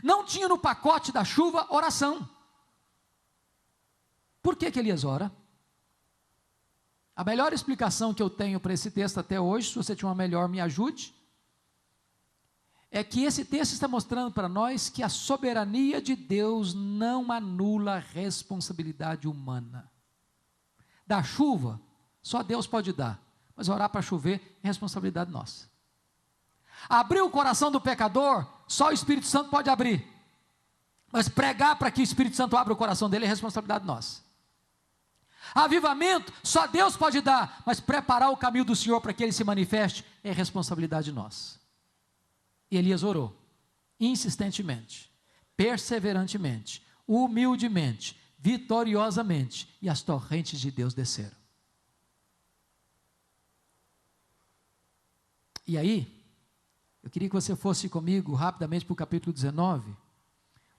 Não tinha no pacote da chuva oração. Por que Elias ora? A melhor explicação que eu tenho para esse texto até hoje, se você tiver uma melhor, me ajude, é que esse texto está mostrando para nós que a soberania de Deus não anula a responsabilidade humana. Da chuva, só Deus pode dar. Mas orar para chover é responsabilidade nossa. Abrir o coração do pecador, só o Espírito Santo pode abrir. Mas pregar para que o Espírito Santo abra o coração dele é responsabilidade nossa. Avivamento, só Deus pode dar. Mas preparar o caminho do Senhor para que ele se manifeste é responsabilidade nossa. E Elias orou, insistentemente, perseverantemente, humildemente, vitoriosamente, e as torrentes de Deus desceram. E aí, eu queria que você fosse comigo rapidamente para o capítulo 19,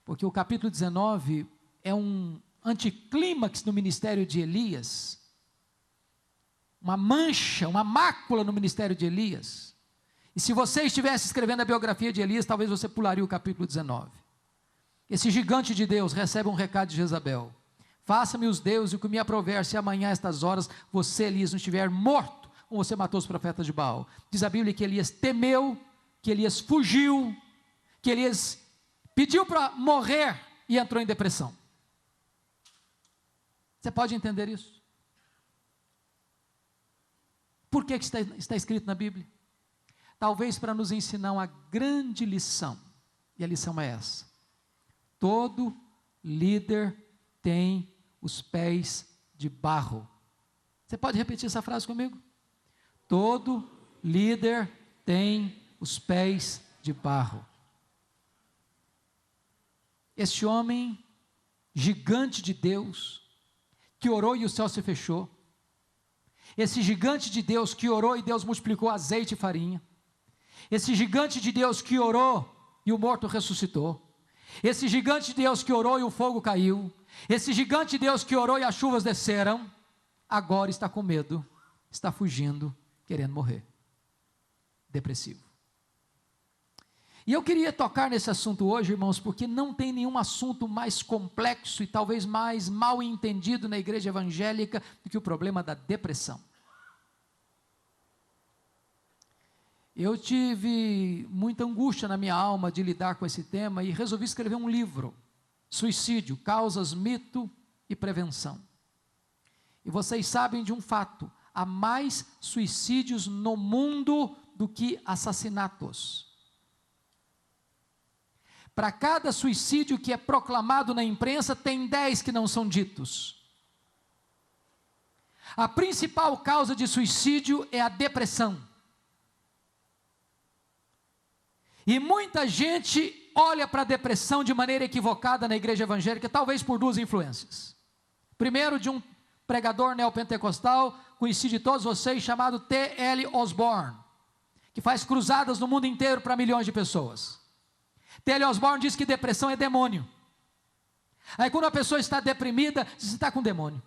porque o capítulo 19 é um anticlímax no ministério de Elias, uma mancha, uma mácula no ministério de Elias. E se você estivesse escrevendo a biografia de Elias, talvez você pularia o capítulo 19. Esse gigante de Deus recebe um recado de Jezabel: faça-me os deuses o que me aprover, se amanhã a estas horas você, Elias, não estiver morto, como você matou os profetas de Baal. Diz a Bíblia que Elias temeu, que Elias fugiu, que Elias pediu para morrer e entrou em depressão. Você pode entender isso? Por que está escrito na Bíblia? Talvez para nos ensinar uma grande lição, e a lição é essa: todo líder tem os pés de barro. Você pode repetir essa frase comigo? Todo líder tem os pés de barro. Este homem, gigante de Deus, que orou e o céu se fechou. Esse gigante de Deus que orou e Deus multiplicou azeite e farinha. Esse gigante de Deus que orou e o morto ressuscitou. Esse gigante de Deus que orou e o fogo caiu. Esse gigante de Deus que orou e as chuvas desceram, agora está com medo, está fugindo, querendo morrer, depressivo. E eu queria tocar nesse assunto hoje, irmãos, porque não tem nenhum assunto mais complexo e talvez mais mal entendido na igreja evangélica do que o problema da depressão. Eu tive muita angústia na minha alma de lidar com esse tema e resolvi escrever um livro, Suicídio, Causas, Mito e Prevenção. E vocês sabem de um fato: há mais suicídios no mundo do que assassinatos. Para cada suicídio que é proclamado na imprensa, tem 10 que não são ditos. A principal causa de suicídio é a depressão. E muita gente olha para a depressão de maneira equivocada na igreja evangélica, talvez por duas influências. Primeiro, de um pregador neopentecostal, conhecido de todos vocês, chamado T.L. Osborne, que faz cruzadas no mundo inteiro para milhões de pessoas. T.L. Osborne diz que depressão é demônio. Aí quando a pessoa está deprimida, diz: você está com demônio.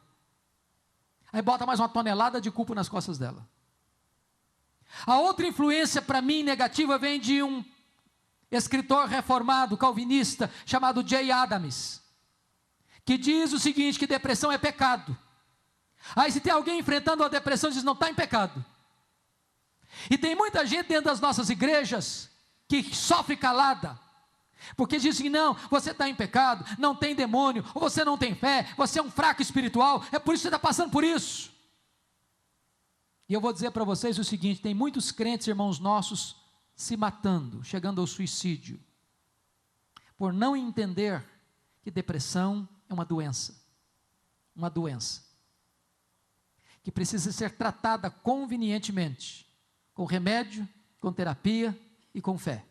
Aí bota mais uma tonelada de culpa nas costas dela. A outra influência para mim negativa vem de um escritor reformado, calvinista, chamado Jay Adams, que diz o seguinte, que depressão é pecado. Aí se tem alguém enfrentando a depressão, diz: não está em pecado. E tem muita gente dentro das nossas igrejas que sofre calada, porque diz assim: não, você está em pecado, não tem demônio, ou você não tem fé, você é um fraco espiritual, é por isso que você está passando por isso. E eu vou dizer para vocês o seguinte: tem muitos crentes, irmãos nossos, se matando, chegando ao suicídio, por não entender que depressão é uma doença, que precisa ser tratada convenientemente, com remédio, com terapia e com fé.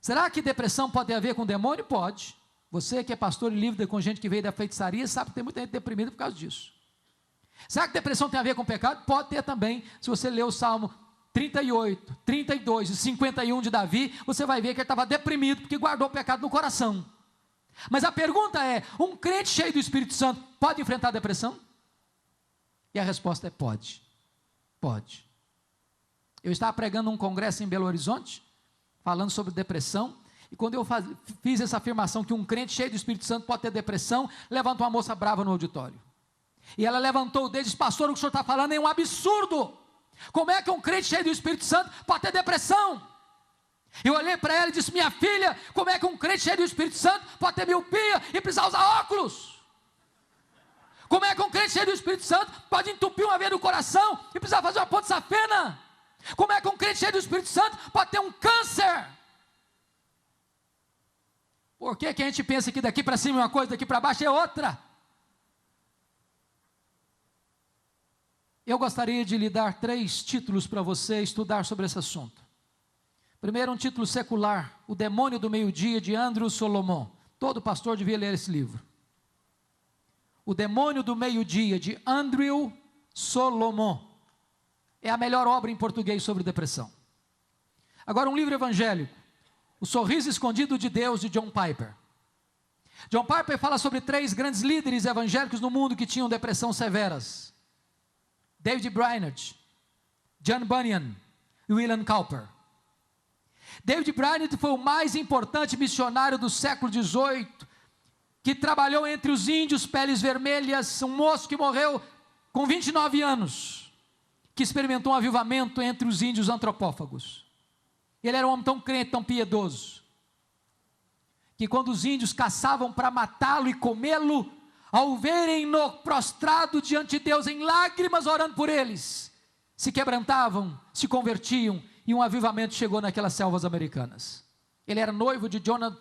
Será que depressão pode ter a ver com demônio? Pode. Você que é pastor e lida com gente que veio da feitiçaria, sabe que tem muita gente deprimida por causa disso. Será que depressão tem a ver com pecado? Pode ter também. Se você ler o Salmo 38, 32 e 51 de Davi, você vai ver que ele estava deprimido porque guardou o pecado no coração. Mas a pergunta é: um crente cheio do Espírito Santo pode enfrentar a depressão? E a resposta é: pode. Pode. Eu estava pregando num congresso em Belo Horizonte, falando sobre depressão, e quando eu fiz essa afirmação que um crente cheio do Espírito Santo pode ter depressão, levantou uma moça brava no auditório. E ela levantou o dedo e disse: pastor, o que o senhor está falando é um absurdo. Como é que um crente cheio do Espírito Santo pode ter depressão? Eu olhei para ela e disse: minha filha, como é que um crente cheio do Espírito Santo pode ter miopia e precisar usar óculos? Como é que um crente cheio do Espírito Santo pode entupir uma veia do coração e precisar fazer uma ponte safena? Como é que um crente cheio do Espírito Santo pode ter um câncer? Por que a gente pensa que daqui para cima é uma coisa, daqui para baixo é outra? Eu gostaria de lhe dar 3 títulos para você estudar sobre esse assunto. Primeiro, um título secular: O Demônio do Meio-Dia, de Andrew Solomon. Todo pastor devia ler esse livro. O Demônio do Meio-Dia, de Andrew Solomon. É a melhor obra em português sobre depressão. Agora, um livro evangélico: O Sorriso Escondido de Deus, de John Piper. John Piper fala sobre 3 grandes líderes evangélicos no mundo que tinham depressão severas: David Brainerd, John Bunyan e William Cowper. David Brainerd foi o mais importante missionário do século XVIII, que trabalhou entre os índios peles vermelhas, um moço que morreu com 29 anos, que experimentou um avivamento entre os índios antropófagos. Ele era um homem tão crente, tão piedoso, que quando os índios caçavam para matá-lo e comê-lo, ao verem-no prostrado diante de Deus em lágrimas orando por eles, se quebrantavam, se convertiam, e um avivamento chegou naquelas selvas americanas. Ele era noivo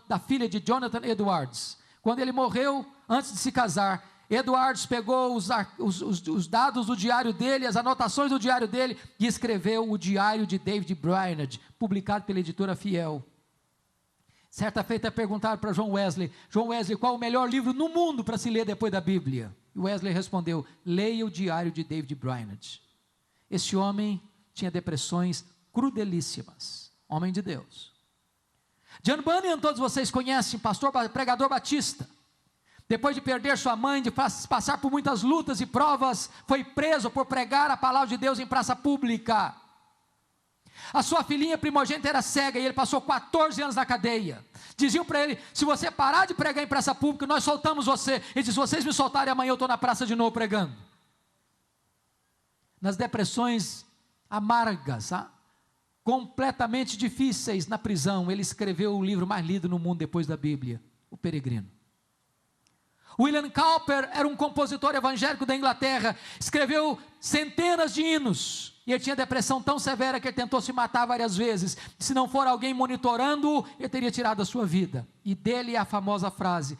da filha de Jonathan Edwards. Quando ele morreu, antes de se casar, Edwards pegou os dados do diário dele, as anotações do diário dele, e escreveu o Diário de David Brainerd, publicado pela editora Fiel. Certa feita perguntaram para John Wesley: John Wesley, qual o melhor livro no mundo para se ler depois da Bíblia? E Wesley respondeu: leia o Diário de David Brainerd. Esse homem tinha depressões crudelíssimas, homem de Deus. John Bunyan, todos vocês conhecem, pastor, pregador batista. Depois de perder sua mãe, de passar por muitas lutas e provas, foi preso por pregar a palavra de Deus em praça pública. A sua filhinha primogênita era cega e ele passou 14 anos na cadeia. Diziam para ele: se você parar de pregar em praça pública, nós soltamos você. Ele disse: se vocês me soltarem, amanhã eu estou na praça de novo pregando. Nas depressões amargas, completamente difíceis na prisão, ele escreveu o livro mais lido no mundo depois da Bíblia, O Peregrino. William Cowper era um compositor evangélico da Inglaterra, escreveu centenas de hinos, e ele tinha depressão tão severa que ele tentou se matar várias vezes. Se não for alguém monitorando-o, ele teria tirado a sua vida. E dele é a famosa frase: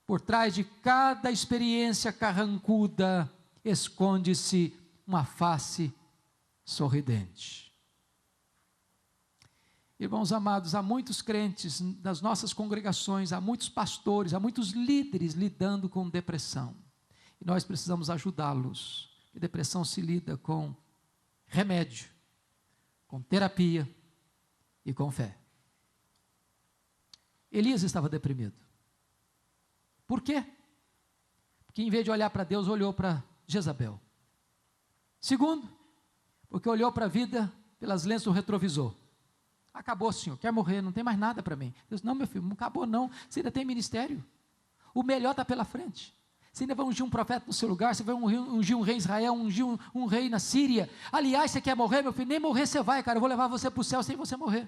por trás de cada experiência carrancuda, esconde-se uma face sorridente. Irmãos amados, há muitos crentes nas nossas congregações, há muitos pastores, há muitos líderes lidando com depressão. E nós precisamos ajudá-los. A depressão se lida com remédio, com terapia e com fé. Elias estava deprimido. Por quê? Porque em vez de olhar para Deus, olhou para Jezabel. Segundo, porque olhou para a vida pelas lentes do retrovisor. Acabou, senhor, quer morrer, não tem mais nada para mim. Deus, não, meu filho, não acabou não, você ainda tem ministério. O melhor está pela frente. Você ainda vai ungir um profeta no seu lugar, você vai ungir um rei em Israel, ungir um rei na Síria. Aliás, você quer morrer, meu filho? Nem morrer você vai, cara, eu vou levar você para o céu sem você morrer.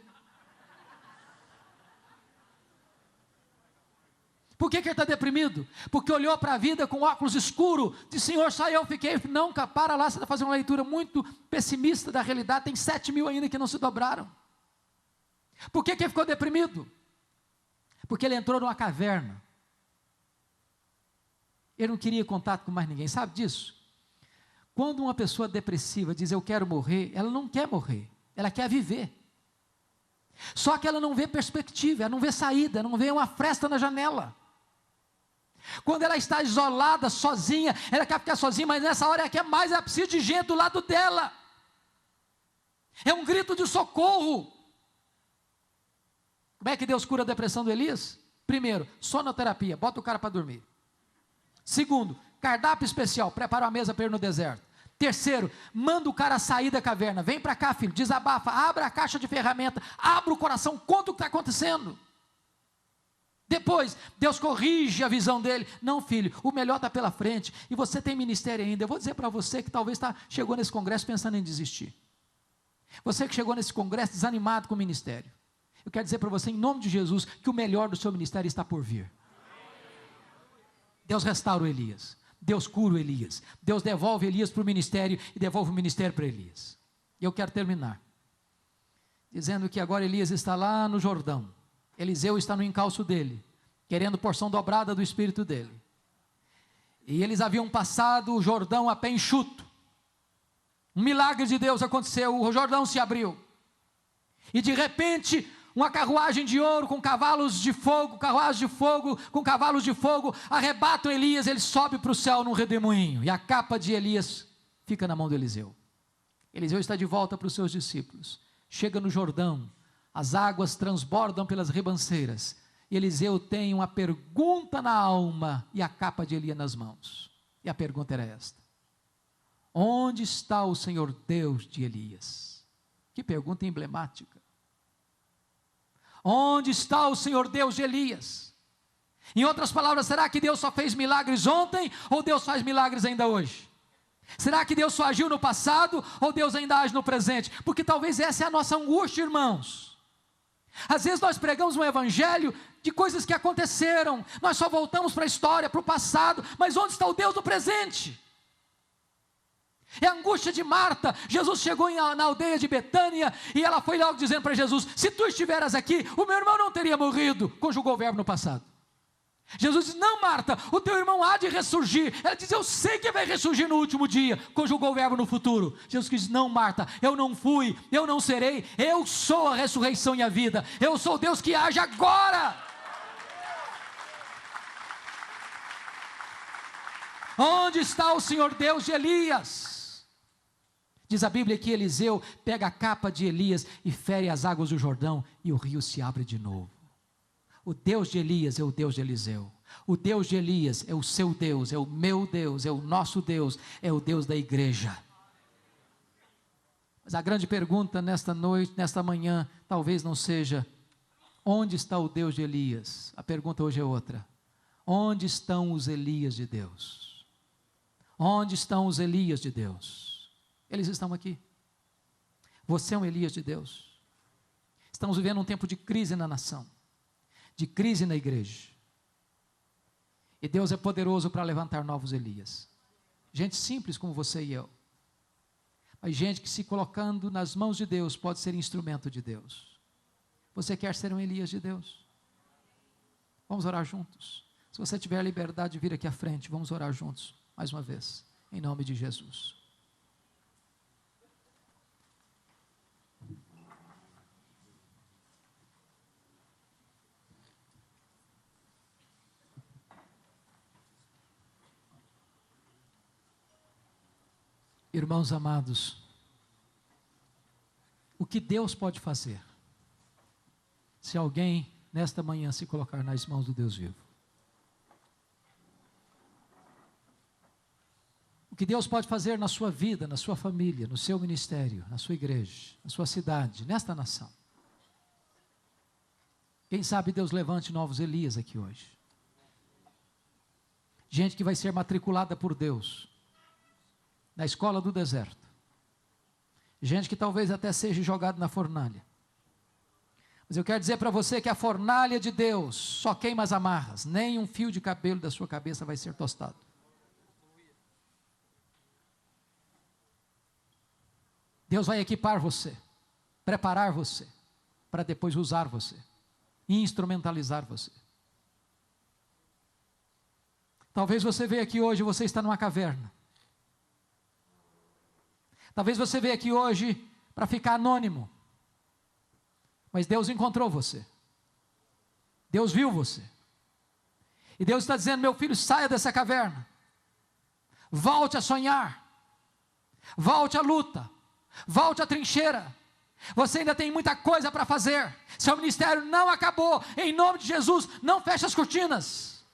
Por que ele está deprimido? Porque olhou para a vida com óculos escuros, disse, Senhor, só eu fiquei. Não, cara, para lá, você está fazendo uma leitura muito pessimista da realidade, tem 7.000 ainda que não se dobraram. Por que ele ficou deprimido? Porque ele entrou numa caverna. Ele não queria contato com mais ninguém, sabe disso? Quando uma pessoa depressiva diz, eu quero morrer, ela não quer morrer, ela quer viver. Só que ela não vê perspectiva, ela não vê saída, não vê uma fresta na janela. Quando ela está isolada, sozinha, ela quer ficar sozinha, mas nessa hora ela quer mais, ela precisa de gente do lado dela. É um grito de socorro. Como é que Deus cura a depressão do Elias? Primeiro, sonoterapia, bota o cara para dormir. Segundo, cardápio especial, prepara uma mesa para ele no deserto. Terceiro, manda o cara sair da caverna, vem para cá filho, desabafa, abra a caixa de ferramenta, abra o coração, conta o que está acontecendo. Depois, Deus corrige a visão dele. Não filho, o melhor está pela frente, e você tem ministério ainda. Eu vou dizer para você que talvez chegou nesse congresso pensando em desistir. Você que chegou nesse congresso desanimado com o ministério. Eu quero dizer para você, em nome de Jesus, que o melhor do seu ministério está por vir. Deus restaura o Elias, Deus cura o Elias, Deus devolve Elias para o ministério e devolve o ministério para Elias. E eu quero terminar dizendo que agora Elias está lá no Jordão, Eliseu está no encalço dele, querendo porção dobrada do espírito dele, e eles haviam passado o Jordão a pé enxuto. Um milagre de Deus aconteceu, o Jordão se abriu, e de repente uma carruagem de ouro com cavalos de fogo, com cavalos de fogo, arrebatam Elias, ele sobe para o céu num redemoinho, e a capa de Elias fica na mão de Eliseu. Eliseu está de volta para os seus discípulos, chega no Jordão, as águas transbordam pelas ribanceiras, e Eliseu tem uma pergunta na alma, e a capa de Elias nas mãos, e a pergunta era esta: onde está o Senhor Deus de Elias? Que pergunta emblemática. Onde está o Senhor Deus de Elias? Em outras palavras, será que Deus só fez milagres ontem, ou Deus faz milagres ainda hoje? Será que Deus só agiu no passado, ou Deus ainda age no presente? Porque talvez essa é a nossa angústia, irmãos. Às vezes nós pregamos um evangelho de coisas que aconteceram, nós só voltamos para a história, para o passado, mas onde está o Deus do presente? É a angústia de Marta. Jesus chegou na aldeia de Betânia, e ela foi logo dizendo para Jesus, se tu estiveras aqui, o meu irmão não teria morrido. Conjugou o verbo no passado. Jesus disse, não Marta, o teu irmão há de ressurgir. Ela diz, eu sei que vai ressurgir no último dia. Conjugou o verbo no futuro. Jesus diz, não Marta, eu não fui, eu não serei, eu sou a ressurreição e a vida. Eu sou Deus que age agora. Onde está o Senhor Deus de Elias? Diz a Bíblia que Eliseu pega a capa de Elias e fere as águas do Jordão, e o rio se abre de novo. O Deus de Elias é o Deus de Eliseu. O Deus de Elias é o seu Deus, é o meu Deus, é o nosso Deus, é o Deus da igreja. Mas a grande pergunta nesta noite, nesta manhã, talvez não seja, onde está o Deus de Elias? A pergunta hoje é outra. Onde estão os Elias de Deus? Onde estão os Elias de Deus? Eles estão aqui. Você é um Elias de Deus. Estamos vivendo um tempo de crise na nação, de crise na igreja, e Deus é poderoso para levantar novos Elias, gente simples como você e eu, mas gente que, se colocando nas mãos de Deus, pode ser instrumento de Deus. Você quer ser um Elias de Deus? Vamos orar juntos. Se você tiver a liberdade de vir aqui à frente, vamos orar juntos, mais uma vez, em nome de Jesus. Irmãos amados, o que Deus pode fazer se alguém nesta manhã se colocar nas mãos do Deus vivo. O que Deus pode fazer na sua vida, na sua família, no seu ministério, na sua igreja, na sua cidade, nesta nação. Quem sabe Deus levante novos Elias aqui hoje. Gente que vai ser matriculada por Deus na escola do deserto. Gente que talvez até seja jogado na fornalha. Mas eu quero dizer para você que a fornalha de Deus só queima as amarras. Nem um fio de cabelo da sua cabeça vai ser tostado. Deus vai equipar você, preparar você, para depois usar você, instrumentalizar você. Talvez você veja aqui hoje, você está numa caverna. Talvez você veja aqui hoje para ficar anônimo. Mas Deus encontrou você. Deus viu você. E Deus está dizendo: meu filho, saia dessa caverna. Volte a sonhar. Volte à luta. Volte à trincheira. Você ainda tem muita coisa para fazer. Seu ministério não acabou. Em nome de Jesus, não feche as cortinas.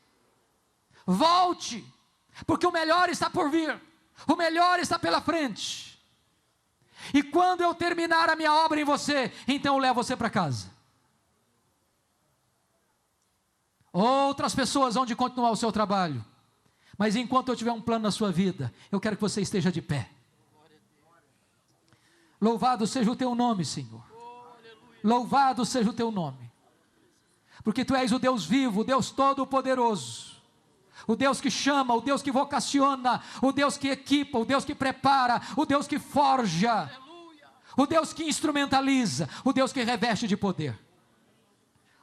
Volte, porque o melhor está por vir. O melhor está pela frente. E quando eu terminar a minha obra em você, então eu levo você para casa. Outras pessoas vão de continuar o seu trabalho. Mas enquanto eu tiver um plano na sua vida, eu quero que você esteja de pé. Louvado seja o teu nome, Senhor. Louvado seja o teu nome. Porque tu és o Deus vivo, o Deus todo-poderoso. O Deus que chama, o Deus que vocaciona, o Deus que equipa, o Deus que prepara, o Deus que forja, o Deus que instrumentaliza, o Deus que reveste de poder.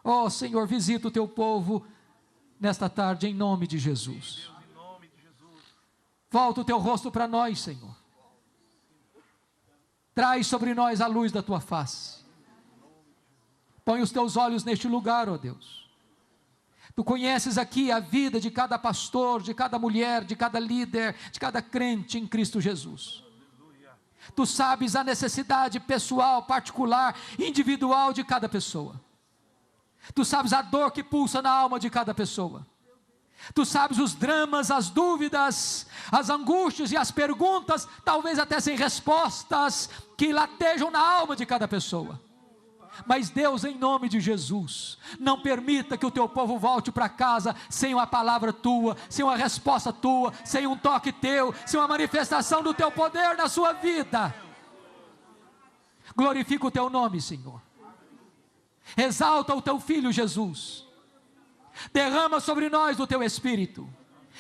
Oh Senhor, visita o teu povo nesta tarde em nome de Jesus. Volta o teu rosto para nós, Senhor. Traz sobre nós a luz da tua face. Põe os teus olhos neste lugar, ó Deus. Tu conheces aqui a vida de cada pastor, de cada mulher, de cada líder, de cada crente em Cristo Jesus. Tu sabes a necessidade pessoal, particular, individual de cada pessoa. Tu sabes a dor que pulsa na alma de cada pessoa. Tu sabes os dramas, as dúvidas, as angústias e as perguntas, talvez até sem respostas, que latejam na alma de cada pessoa. Mas Deus, em nome de Jesus, não permita que o teu povo volte para casa sem uma palavra tua, sem uma resposta tua, sem um toque teu, sem uma manifestação do teu poder na sua vida. Glorifica o teu nome, Senhor. Exalta o teu Filho Jesus. Derrama sobre nós o teu Espírito.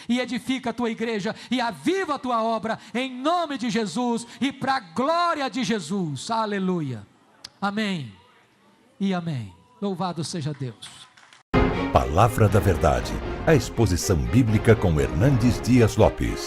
E edifica a tua igreja e aviva a tua obra em nome de Jesus e para a glória de Jesus. Aleluia. Amém. E amém. Louvado seja Deus. Palavra da Verdade, a exposição bíblica com Hernandes Dias Lopes.